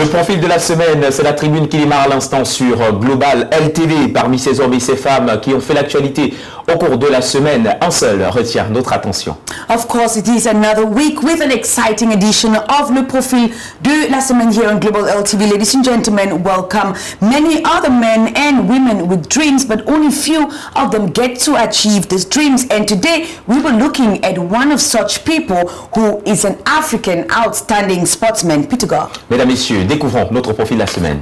Le profil de la semaine, c'est la tribune qui démarre à l'instant sur Global LTV. Parmi ces hommes et ces femmes qui ont fait l'actualité au cours de la semaine, un seul retient notre attention. Of course, it is another week with an exciting edition of Le Profil de la semaine here on Global LTV. Ladies and gentlemen, welcome. Many other men and women with dreams, but only few of them get to achieve these dreams. And today, we were looking at one of such people who is an African outstanding sportsman, Peter Gar. Mesdames, Messieurs, découvrons notre profil de la semaine.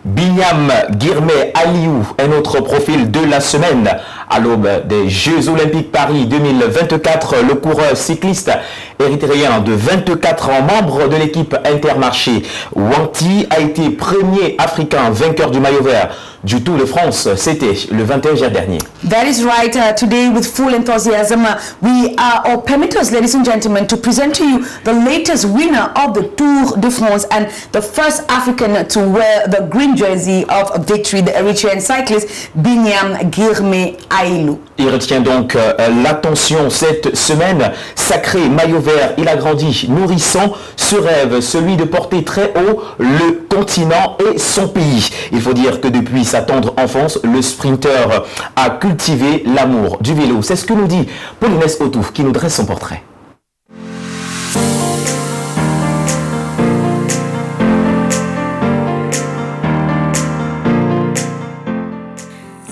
Binyam Girmay Aliou est notre profil de la semaine. À l'aube des Jeux Olympiques Paris 2024, le coureur cycliste érythréen de 24 ans, membre de l'équipe Intermarché Wanty, a été premier africain vainqueur du maillot vert du Tour de France. C'était le 21 juin dernier. That is right. Today, with full enthusiasm, we are permit us, ladies and gentlemen, to present to you the latest winner of the Tour de France and the first African to wear the green jersey of victory, the Eritrean cyclist Binyam Girmay Aliou. Il retient donc l'attention cette semaine. Sacré maillot vert, il a grandi nourrissant ce rêve, celui de porter très haut le continent et son pays. Il faut dire que depuis sa tendre enfance, le sprinter a cultivé l'amour du vélo. C'est ce que nous dit Paul-Inès Otouf qui nous dresse son portrait.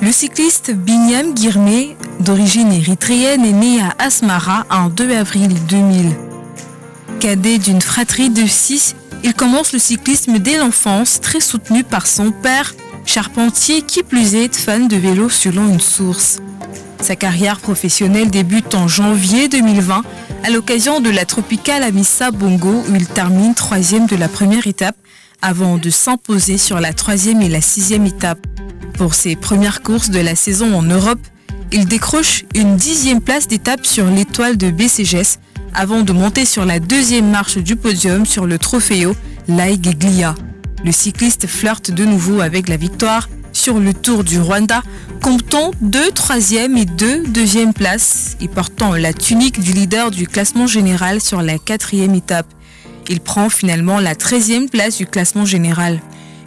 Le cycliste Binyam Girmay, d'origine érythréenne, est né à Asmara en 2 avril 2000. Cadet d'une fratrie de 6, il commence le cyclisme dès l'enfance, très soutenu par son père, charpentier qui plus est fan de vélo selon une source. Sa carrière professionnelle débute en janvier 2020 à l'occasion de la Tropicale Amissa Bongo où il termine 3e de la première étape avant de s'imposer sur la 3e et la 6e étape. Pour ses premières courses de la saison en Europe, il décroche une 10e place d'étape sur l'étoile de BCGS avant de monter sur la 2e marche du podium sur le Trofeo Laïgeglia. Le cycliste flirte de nouveau avec la victoire sur le Tour du Rwanda, comptant 2 3e et 2 2e places et portant la tunique du leader du classement général sur la 4e étape. Il prend finalement la 13e place du classement général.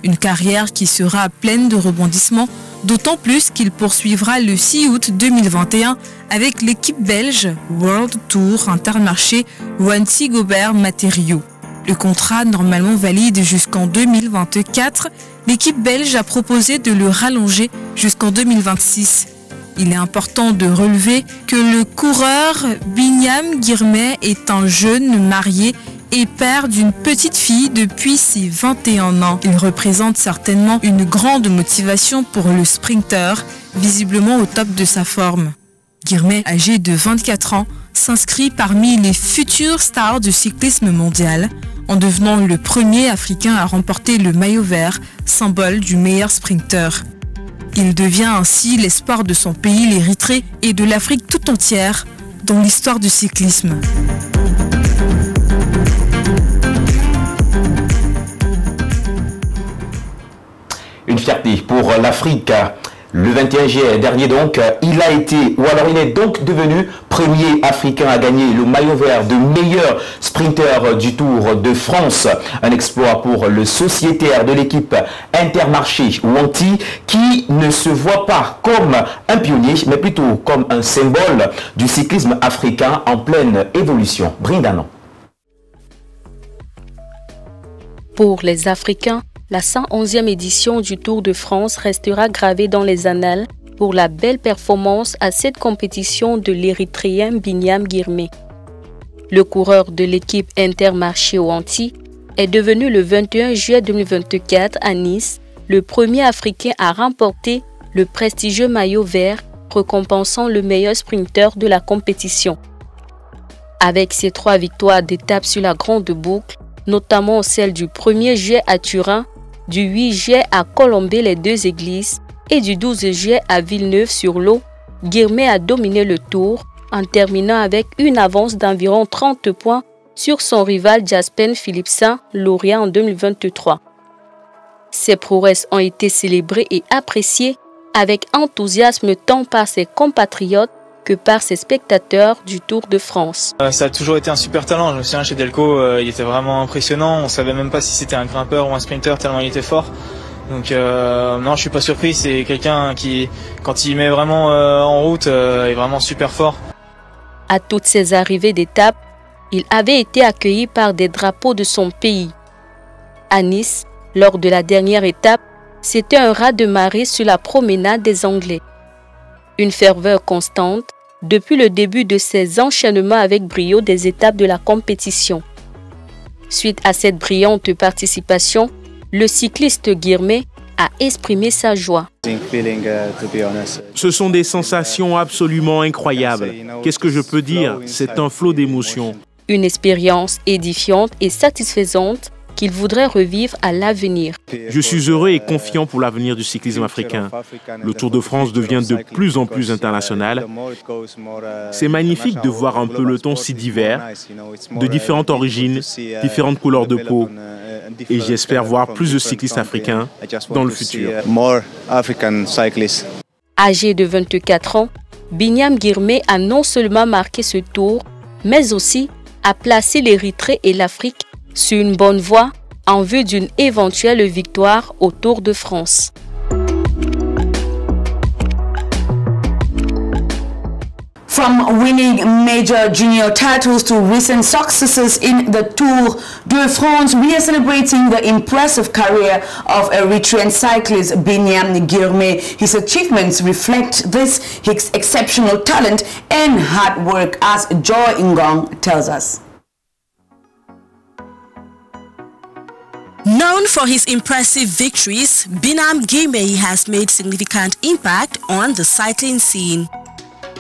Une carrière qui sera pleine de rebondissements, d'autant plus qu'il poursuivra le 6 août 2021 avec l'équipe belge World Tour Intermarché Wanty Gobert Matériaux. Le contrat normalement valide jusqu'en 2024, l'équipe belge a proposé de le rallonger jusqu'en 2026. Il est important de relever que le coureur Binyam Girmay est un jeune marié et père d'une petite fille depuis ses 21 ans. Il représente certainement une grande motivation pour le sprinter, visiblement au top de sa forme. Girmay, âgé de 24 ans, s'inscrit parmi les futures stars du cyclisme mondial, en devenant le premier Africain à remporter le maillot vert, symbole du meilleur sprinter. Il devient ainsi l'espoir de son pays, l'Érythrée, et de l'Afrique tout entière dans l'histoire du cyclisme. Une fierté pour l'Afrique. Le 21 juillet dernier donc, il est donc devenu premier Africain à gagner le maillot vert de meilleur sprinter du Tour de France. Un exploit pour le sociétaire de l'équipe Intermarché Wanty qui ne se voit pas comme un pionnier mais plutôt comme un symbole du cyclisme africain en pleine évolution. Brindanon. Pour les Africains, la 111e édition du Tour de France restera gravée dans les annales pour la belle performance à cette compétition de l'Érythréen Binyam Girmay. Le coureur de l'équipe Intermarché Wanty est devenu le 21 juillet 2024 à Nice le premier Africain à remporter le prestigieux maillot vert récompensant le meilleur sprinter de la compétition. Avec ses 3 victoires d'étape sur la grande boucle, notamment celle du 1er juillet à Turin, du 8 juillet à Colombey-les-Deux-Églises et du 12 juillet à Villeneuve-sur-Lot, Girmay a dominé le Tour en terminant avec une avance d'environ 30 points sur son rival Jaspen Philipsen, lauréat en 2023. Ces prouesses ont été célébrées et appréciées avec enthousiasme tant par ses compatriotes que par ses spectateurs du Tour de France. Ça a toujours été un super talent. Je me souviens chez Delco, il était vraiment impressionnant. On savait même pas si c'était un grimpeur ou un sprinter tellement il était fort. Donc non, je suis pas surpris. C'est quelqu'un qui, quand il met vraiment en route, est vraiment super fort. À toutes ces arrivées d'étape, il avait été accueilli par des drapeaux de son pays. À Nice, lors de la dernière étape, c'était un raz-de-marée sur la promenade des Anglais. Une ferveur constante depuis le début de ses enchaînements avec brio des étapes de la compétition. Suite à cette brillante participation, le cycliste Guirmet a exprimé sa joie. Ce sont des sensations absolument incroyables. Qu'est-ce que je peux dire? C'est un flot d'émotions. Une expérience édifiante et satisfaisante qu'il voudrait revivre à l'avenir. Je suis heureux et confiant pour l'avenir du cyclisme africain. Le Tour de France devient de plus en plus international. C'est magnifique de voir un peloton si divers, de différentes origines, différentes couleurs de peau. Et j'espère voir plus de cyclistes africains dans le futur. Âgé de 24 ans, Binyam Guirmet a non seulement marqué ce tour, mais aussi a placé l'Érythrée et l'Afrique sur une bonne voie en vue d'une éventuelle victoire au Tour de France. From winning major junior titles to recent successes in the Tour de France, we are celebrating the impressive career of Eritrean cyclist Binyam Guirmet. His achievements reflect his exceptional talent and hard work, as Joy Ngong tells us. Known for his impressive victories, Binyam Guirmet has made significant impact on the cycling scene.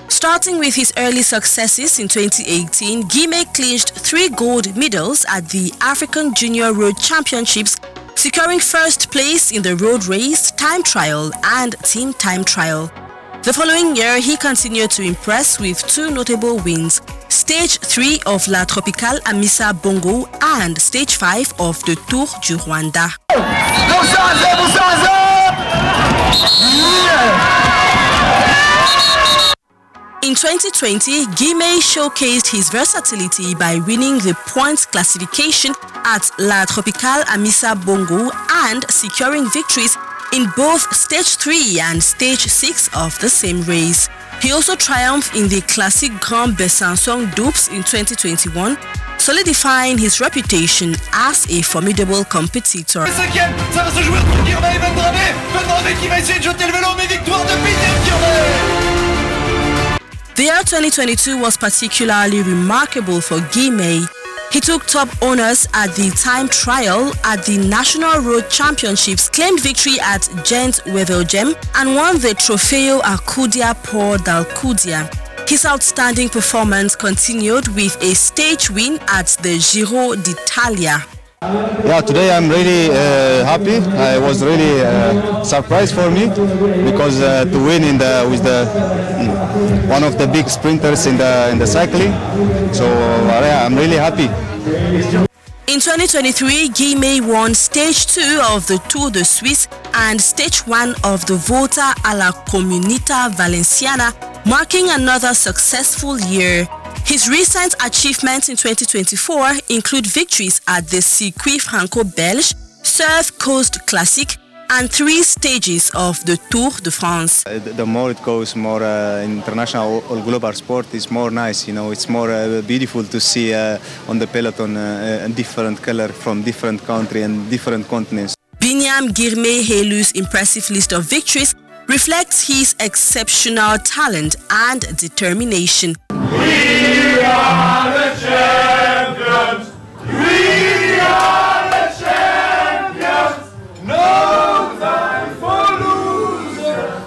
Starting with his early successes in 2018, Guirmet clinched 3 gold medals at the African Junior Road Championships, securing first place in the road race, time trial and team time trial. The following year, he continued to impress with 2 notable wins, Stage 3 of La Tropicale Amissa Bongo and Stage 5 of the Tour du Rwanda. In 2020, Guirmet showcased his versatility by winning the points classification at La Tropicale Amissa Bongo and securing victories in both Stage 3 and Stage 6 of the same race. He also triumphed in the Classique Grand Besançon Doubs in 2021, solidifying his reputation as a formidable competitor. The year 2022 was particularly remarkable for Guirmet. He took top honors at the time trial at the National Road Championships, claimed victory at Gent-Wevelgem and won the Trofeo Alcudia por d'Alcudia. His outstanding performance continued with a stage win at the Giro d'Italia. Yeah, today I'm really happy. It was really surprise for me because to win with one of the big sprinters in the cycling. So yeah, I'm really happy. In 2023, Guirmet won Stage 2 of the Tour de Suisse and Stage 1 of the Volta a la Comunità Valenciana, marking another successful year. His recent achievements in 2024 include victories at the Circuit Franco-Belge, Surf Coast Classic, and 3 stages of the Tour de France. The more it goes, more international or global sport is more nice. You know, it's more beautiful to see on the peloton a different color from different country and different continents. Binyam Guirmet Helu's impressive list of victories reflects his exceptional talent and determination. We are the champions! We are the champions! No time for losers!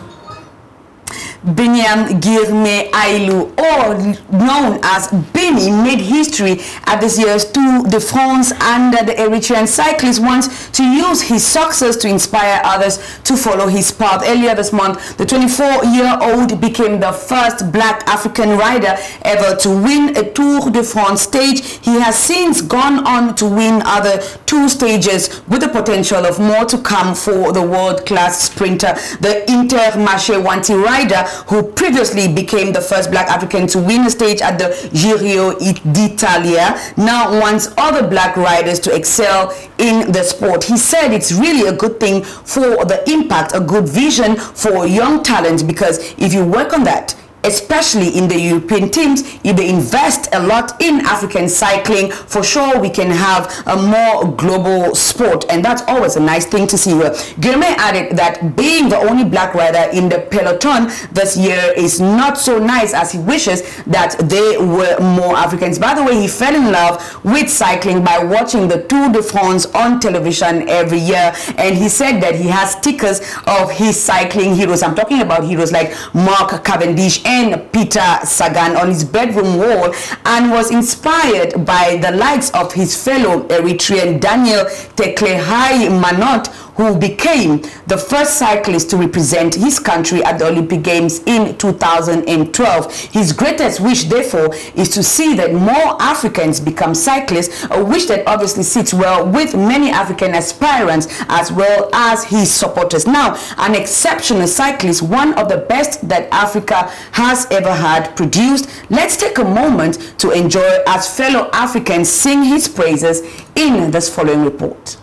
Binyam Guirmet Aylou, or known as win. He made history at this year's Tour de France, and the Eritrean cyclist wants to use his success to inspire others to follow his path. Earlier this month, the 24-year-old became the first black African rider ever to win a Tour de France stage. He has since gone on to win other 2 stages with the potential of more to come for the world-class sprinter. The Intermarché Wanty rider, who previously became the first black African to win a stage at the Giro d'Italia, now wants other black riders to excel in the sport. He said it's really a good thing for the impact, a good vision for young talent, because if you work on that, especially in the European teams, if they invest a lot in African cycling, for sure we can have a more global sport, and that's always a nice thing to see. Guilherme added that being the only black rider in the peloton this year is not so nice, as he wishes that there were more Africans. By the way, he fell in love with cycling by watching the Tour de France on television every year, and he said that he has stickers of his cycling heroes. I'm talking about heroes like Mark Cavendish and Peter Sagan on his bedroom wall, and was inspired by the likes of his fellow Eritrean Daniel Teklehai Manot, who became the first cyclist to represent his country at the Olympic Games in 2012. His greatest wish, therefore, is to see that more Africans become cyclists, a wish that obviously sits well with many African aspirants as well as his supporters. Now, an exceptional cyclist, one of the best that Africa has ever had produced. Let's take a moment to enjoy as fellow Africans sing his praises in this following report.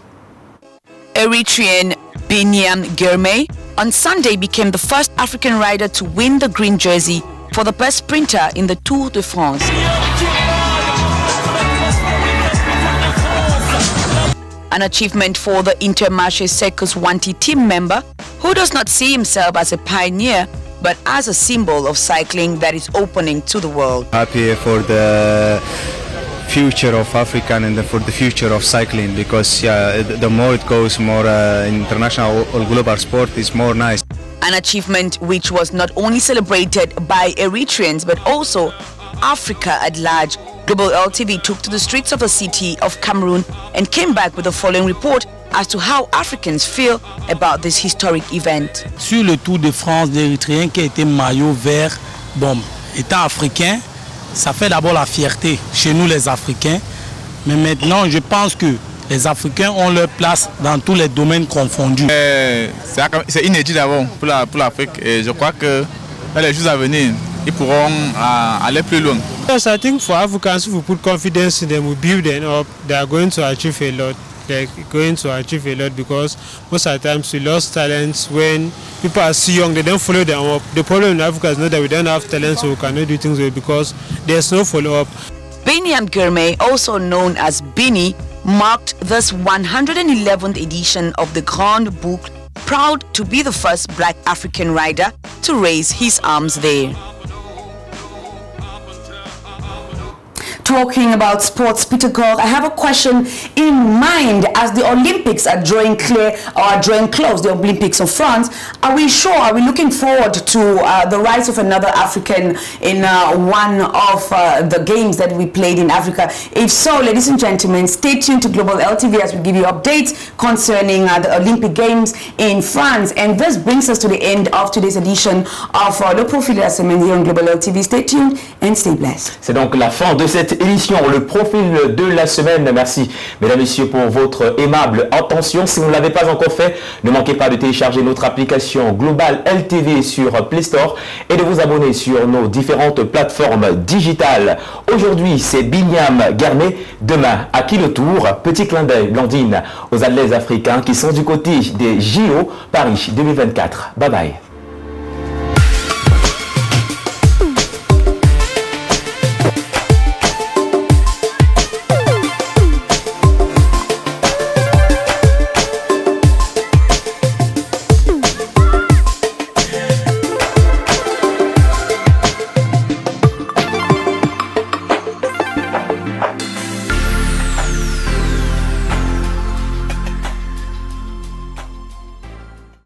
Eritrean Binyam Guirmay on Sunday became the first African rider to win the green jersey for the best sprinter in the Tour de France. An achievement for the Intermarché Circus Wanty team member, who does not see himself as a pioneer but as a symbol of cycling that is opening to the world. Happy for the future of African and for the future of cycling, because the more it goes, more international or global sport is more nice. An achievement which was not only celebrated by Eritreans but also Africa at large. Global LTV took to the streets of the city of Cameroon and came back with the following report as to how Africans feel about this historic event. Sur le Tour de France, l'Érythréen qui a été maillot vert, bon, étant africain, ça fait d'abord la fierté chez nous les Africains, mais maintenant je pense que les Africains ont leur place dans tous les domaines confondus. C'est inédit d'abord pour l'Afrique, et je crois que dans les jours à venir, ils pourront aller plus loin. Yes, I think for Africans, if we put confidence in them, we build them up, they are going to achieve a lot. They're going to achieve a lot, because most of the times we lost talents when people are so young, they don't follow them up. The problem in Africa is not that we don't have talent, so we cannot do things well, because there's no follow-up. Binyam Guirmay, also known as Bini, marked this 111th edition of the Grande Boucle, proud to be the first black African rider to raise his arms there. Talking about sports, Peter Gorg, I have a question in mind. As the Olympics are drawing close, the Olympics of France, are we looking forward to the rise of another African in one of the games that we played in Africa? If so, ladies and gentlemen, stay tuned to Global LTV as we give you updates concerning the Olympic Games in France. And this brings us to the end of today's edition of Le Profil de la Semaine here on Global LTV. Stay tuned and stay blessed. C'est donc la fin de cette émission, le profil de la semaine. Merci mesdames et messieurs pour votre aimable attention. Si vous ne l'avez pas encore fait, ne manquez pas de télécharger notre application Global LTV sur Play Store et de vous abonner sur nos différentes plateformes digitales. Aujourd'hui c'est Binyam Guirmay, demain à qui le tour? Petit clin d'œil, Blandine, aux athlètes africains qui sont du côté des JO Paris 2024. Bye bye.